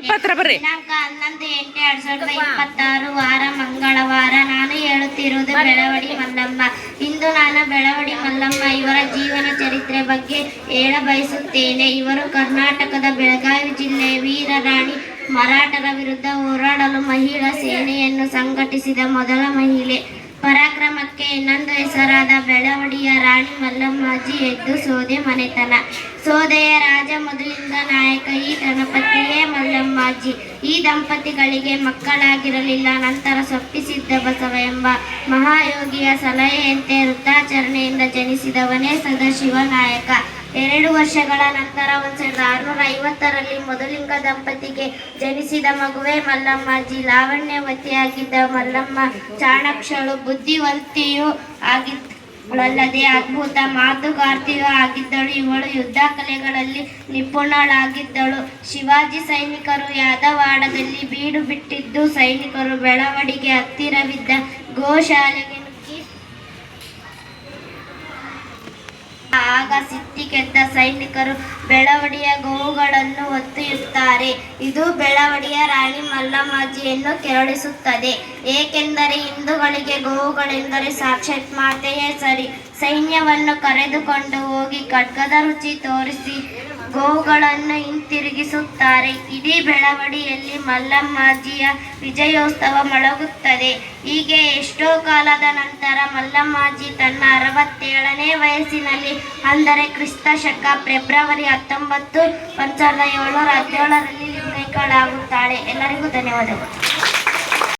ದಿನಾಂಕ 11/8/2026 ವಾರ ಮಂಗಳವಾರ. ನಾನು ಹೇಳುತ್ತಿರುವುದು ಬೆಳವಡಿ ಮಲ್ಲಮ್ಮ. ಇಂದು ನಾನು ಬೆಳವಡಿ ಮಲ್ಲಮ್ಮ ಇವರ ಜೀವನ ಚರಿತ್ರೆ ಬಗ್ಗೆ ಹೇಳ ಬಯಸುತ್ತೇನೆ. ಇವರು ಕರ್ನಾಟಕದ ಬೆಳಗಾವಿ ಜಿಲ್ಲೆಯ ವೀರರಾಣಿ. ಮರಾಠರ ವಿರುದ್ಧ ಹೋರಾಡಲು ಮಹಿಳಾ ಸೇನೆಯನ್ನು ಸಂಘಟಿಸಿದ ಮೊದಲ ಮಹಿಳೆ. ಪರಾಕ್ರಮಕ್ಕೆ ಇನ್ನೊಂದು ಹೆಸರಾದ ಬೆಳವಡಿಯ ರಾಣಿ ಮಲ್ಲಮ್ಮಾಜಿ ಎದ್ದು ಸೋದೆ ಮನೆತನ. ಸೋದೆಯ ರಾಜ ಮೊದಲಿಂಗ ನಾಯಕ ಈ ಗಣಪತಿಯೇ ಮಲ್ಲಮ್ಮಾಜಿ. ಈ ದಂಪತಿಗಳಿಗೆ ಮಕ್ಕಳಾಗಿರಲಿಲ್ಲ. ನಂತರ ಸೊಪ್ಪಿಸಿದ್ದ ಬಸವ ಎಂಬ ಮಹಾಯೋಗಿಯ ಸಲಹೆಯಂತೆ ವೃತ್ತಾಚರಣೆಯಿಂದ ಜನಿಸಿದವನೇ ಸದಾಶಿವ ನಾಯಕ. 2 ವರ್ಷಗಳ ನಂತರ 1650ರಲ್ಲಿ ಮೊದಲಿಂಗ ದಂಪತಿಗೆ ಜನಿಸಿದ ಮಗುವೇ ಮಲ್ಲಮ್ಮಾಜಿ. ಲಾವಣ್ಯವತಿಯಾಗಿದ್ದ ಮಲ್ಲಮ್ಮ ಚಾಣಾಕ್ಷಳು, ಬುದ್ಧಿವಂತಿಯೂ ಆಗಿದ್ದಳಲ್ಲದೆ ಅದ್ಭುತ ಮಾತುಗಾರ್ತಿಯೂ ಆಗಿದ್ದಳು. ಇವಳು ಯುದ್ಧ ಕಲೆಗಳಲ್ಲಿ ನಿಪುಣಳಾಗಿದ್ದಳು. ಶಿವಾಜಿ ಸೈನಿಕರು ಯಾದವಾಡದಲ್ಲಿ ಬೀಡು ಬಿಟ್ಟಿದ್ದು ಸೈನಿಕರು ಬೆಳವಡಿಗೆ ಹತ್ತಿರವಿದ್ದ ಗೋಶಾಲೆಗೆ ನುಗ್ಗಿ ಆಗ ಸಿಟ್ಟಿಗೆದ್ದ ಸೈನಿಕರು ಬೆಳವಡಿಯ ಗೋವುಗಳನ್ನು ಹೊತ್ತೊಯ್ಯುತ್ತಾರೆ. ಇದು ಬೆಳವಡಿಯ ರಾಣಿ ಮಲ್ಲಮ್ಮಾಜಿಯನ್ನು ಕೆರಳಿಸುತ್ತದೆ. ಏಕೆಂದರೆ ಹಿಂದೂಗಳಿಗೆ ಗೋವುಗಳೆಂದರೆ ಸಾಕ್ಷಾತ್ ಮಾತೆಯೇ ಸರಿ. ಸೈನ್ಯವನ್ನು ಕರೆದುಕೊಂಡು ಹೋಗಿ ಖಡ್ಗದ ರುಚಿ ತೋರಿಸಿ ಗೋವುಗಳನ್ನು ಹಿಂತಿರುಗಿಸುತ್ತಾರೆ. ಇಡೀ ಬೆಳವಡಿಯಲ್ಲಿ ಮಲ್ಲಮ್ಮಾಜಿಯ ವಿಜಯೋತ್ಸವ ಮೊಳಗುತ್ತದೆ. ಹೀಗೆ ಎಷ್ಟೋ ಕಾಲದ ನಂತರ ಮಲ್ಲಮ್ಮಾಜಿ ತನ್ನ 67ನೇ ವಯಸ್ಸಿನಲ್ಲಿ, ಅಂದರೆ ಕ್ರಿಸ್ತ ಶಕ ಫೆಬ್ರವರಿ 19, 1717ರಲ್ಲಿ ಲಿಂಗೈಕ್ಯಳಾಗುತ್ತಾಳೆ. ಎಲ್ಲರಿಗೂ ಧನ್ಯವಾದಗಳು.